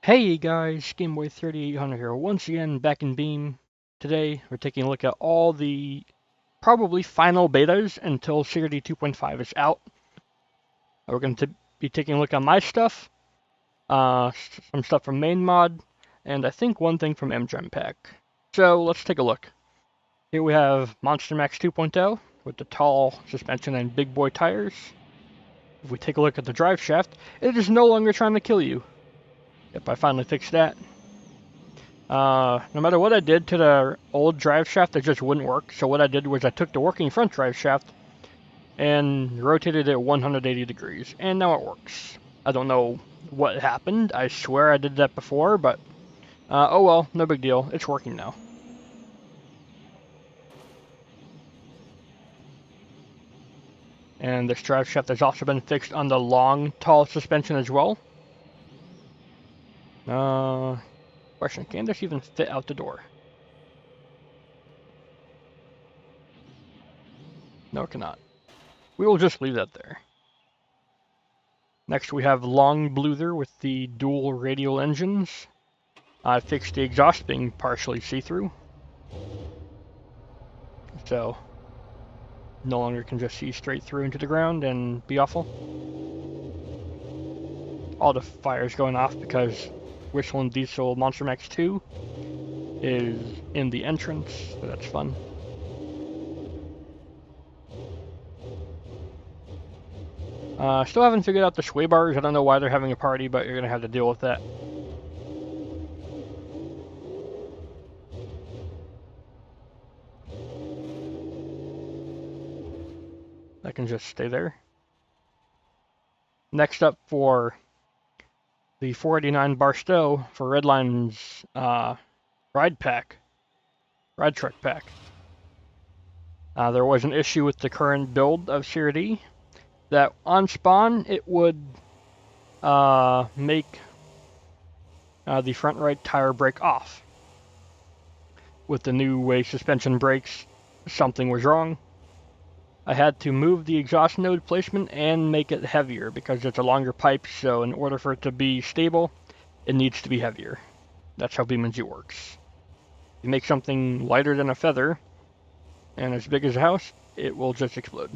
Hey guys, GameBoy3800 here, once again back in Beam. Today we're taking a look at all the probably final betas until CRD 2.5 is out. We're going to be taking a look at my stuff, some stuff from main mod, and I think one thing from MGem Pack. So let's take a look. Here we have Monster Max 2.0 with the tall suspension and big boy tires. If we take a look at the drive shaft, it is no longer trying to kill you. Yep, I finally fixed that. No matter what I did to the old drive shaft, it just wouldn't work. So what I did was I took the working front drive shaft and rotated it 180 degrees, and now it works. I don't know what happened. I swear I did that before, but oh well, no big deal. It's working now. And this drive shaft has also been fixed on the long, tall suspension as well. Question, can this even fit out the door? No, it cannot. We will just leave that there. Next we have long Bluther with the dual radial engines. I fixed the exhaust being partially see-through, so no longer can just see straight through into the ground and be awful. All the fires going off because Whistling Diesel Monster Max 2 is in the entrance, so that's fun. Still haven't figured out the sway bars. I don't know why they're having a party, but you're going to have to deal with that. That can just stay there. Next up for the 489 Bartow for Redline's ride truck pack. There was an issue with the current build of CRD that on spawn it would make the front right tire break off. With the new way suspension brakes, something was wrong. I had to move the exhaust node placement and make it heavier because it's a longer pipe, so in order for it to be stable, it needs to be heavier. That's how BeamNG works. You make something lighter than a feather and as big as a house, it will just explode.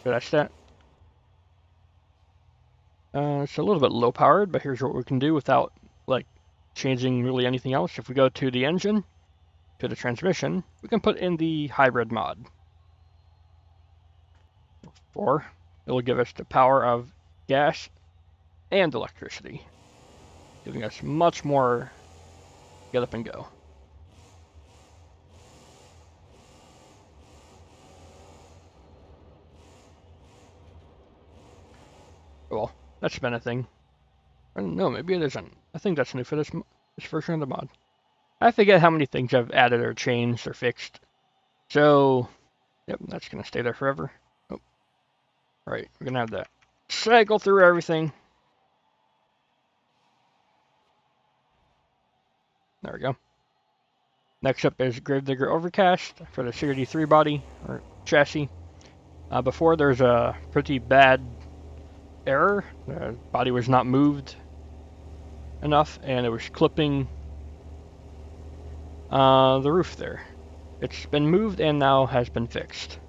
So that's that. It's a little bit low powered, but here's what we can do without like changing really anything else. If we go to the engine, to the transmission, we can put in the hybrid mod. Or it'll give us the power of gas and electricity, giving us much more get up and go. Well, that's been a thing. I don't know, maybe it isn't. I think that's new for this version of the mod. I forget how many things I've added or changed or fixed. So, yep, that's going to stay there forever. Oh, right, we're going to have that cycle through everything. There we go. Next up is Gravedigger Overcast for the CRD 3 body, or chassis. Before there's a pretty bad error. The body was not moved enough, and it was clipping the roof there. It's been moved and now has been fixed.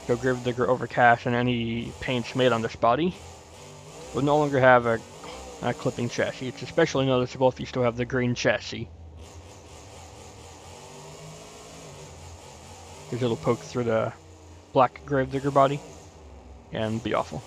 So Gravedigger Overcast and any paints made on this body will no longer have a clipping chassis. It's especially noticeable if you still have the green chassis, because it'll poke through the black Gravedigger body and be awful.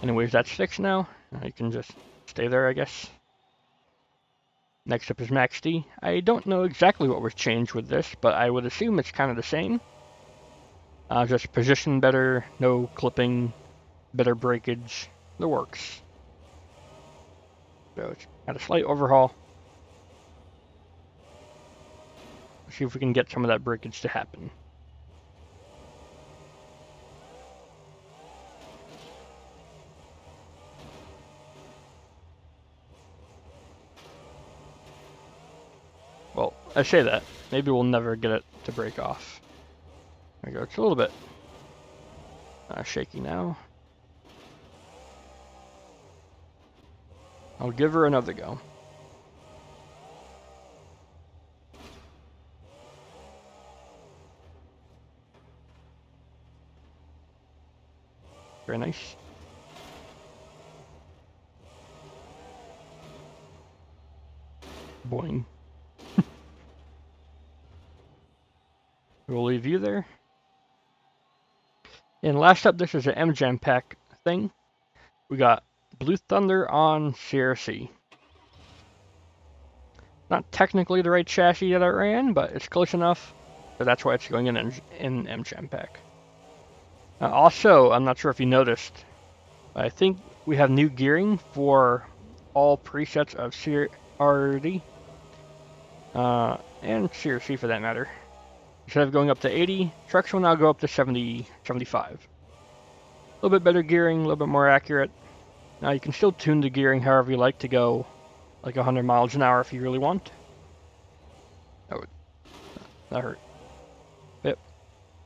Anyways, that's fixed now. You can just stay there, I guess. Next up is Maxty. I don't know exactly what was changed with this, but I would assume it's kind of the same. Just position better, no clipping, better breakage, the works. So it's got a slight overhaul. Let's see if we can get some of that breakage to happen. I say that. Maybe we'll never get it to break off. There we go. It's a little bit shaky now. I'll give her another go. Very nice. Boing. We'll leave you there. And last up, this is an MGM pack thing. We got Bluther on CRC. Not technically the right chassis that I ran, but it's close enough. So that's why it's going in MGM pack. Also, I'm not sure if you noticed, I think we have new gearing for all presets of CRD and CRC for that matter. Instead of going up to 80, trucks will now go up to 70, 75. A little bit better gearing, a little bit more accurate. Now you can still tune the gearing however you like to go like 100 miles an hour if you really want. That hurt. Yep.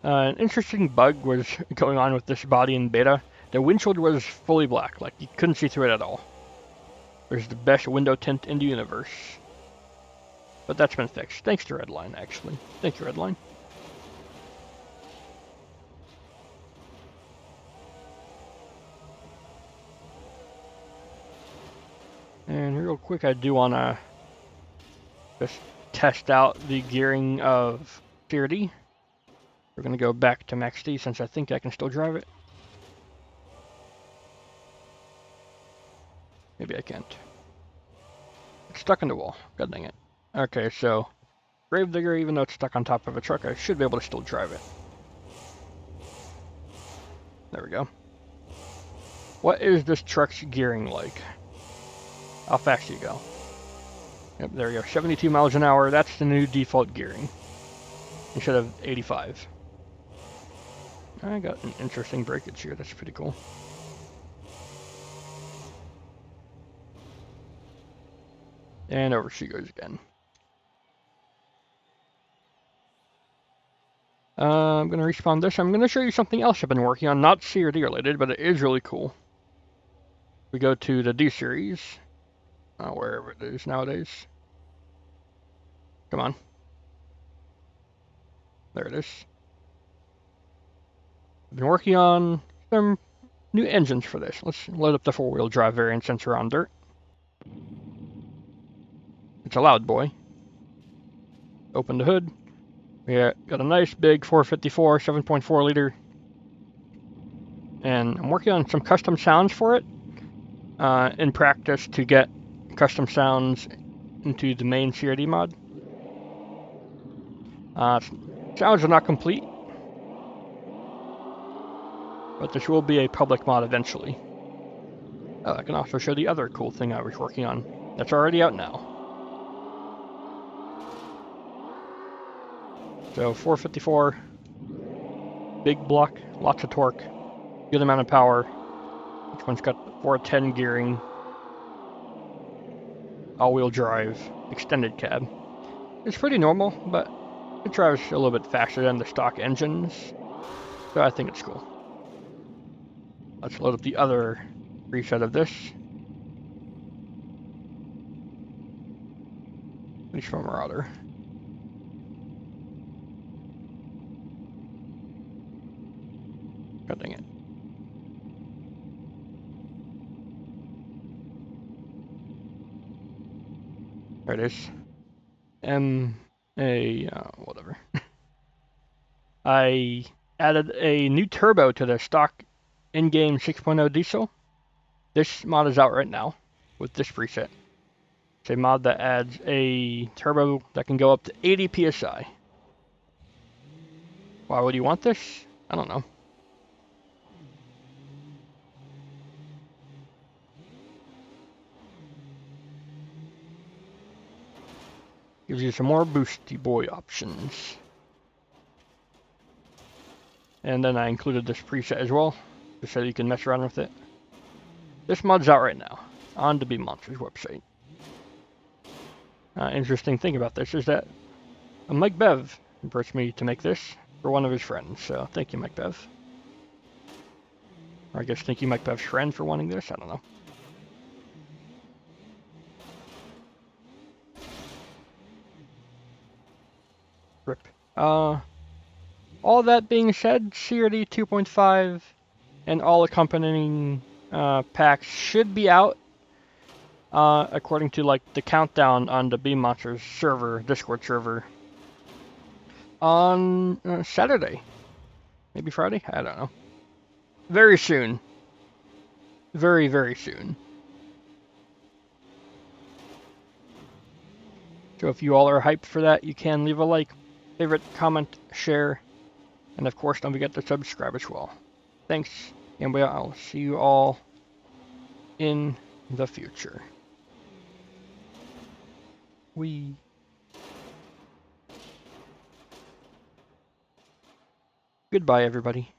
An interesting bug was going on with this body in beta. The windshield was fully black, like you couldn't see through it at all. It was the best window tint in the universe. But that's been fixed, thanks to Redline actually. Thank you, Redline. And real quick, I do want to just test out the gearing of CRD. We're going to go back to Maxty since I think I can still drive it. Maybe I can't. It's stuck in the wall. God dang it. Okay, so Gravedigger, even though it's stuck on top of a truck, I should be able to still drive it. There we go. What is this truck's gearing like? How fast do you go? Yep, there we go. 72 miles an hour. That's the new default gearing. Instead of 85. I got an interesting breakage here. That's pretty cool. And over she goes again. I'm going to respawn this. I'm going to show you something else I've been working on. Not CRD related, but it is really cool. We go to the D series. Wherever it is nowadays. Come on. There it is. I've been working on some new engines for this. Let's load up the four-wheel drive variant since we're on dirt. It's a loud boy. Open the hood. We got a nice big 454 7.4 liter. And I'm working on some custom sounds for it in practice to get custom sounds into the main CRD mod. Sounds are not complete, but this will be a public mod eventually. I can also show the other cool thing I was working on that's already out now. So 454, big block, lots of torque, good amount of power. Each one's got 410 gearing, all-wheel drive, extended cab. It's pretty normal, but it drives a little bit faster than the stock engines, so I think it's cool. Let's load up the other preset of this. Finish from Marauder. God dang it. There it is. Whatever. I added a new turbo to the stock in-game 6.0 diesel. This mod is out right now with this preset. It's a mod that adds a turbo that can go up to 80 psi. Why would you want this? I don't know. Gives you some more boosty boy options. And then I included this preset as well, just so you can mess around with it. This mod's out right now, on the BeamNG.Drive website. Interesting thing about this is that Mike Bev approached me to make this for one of his friends, so thank you, Mike Bev. Or I guess thank you, Mike Bev's friend, for wanting this. I don't know. Rip. All that being said, CRD 2.5 and all accompanying packs should be out according to like the countdown on the Beam Monsters server, Discord server, on Saturday, maybe Friday. I don't know. Very soon. Very, very soon. So if you all are hyped for that, you can leave a like, favorite, comment, share, and of course don't forget to subscribe as well. Thanks, and I'll see you all in the future. Goodbye, everybody.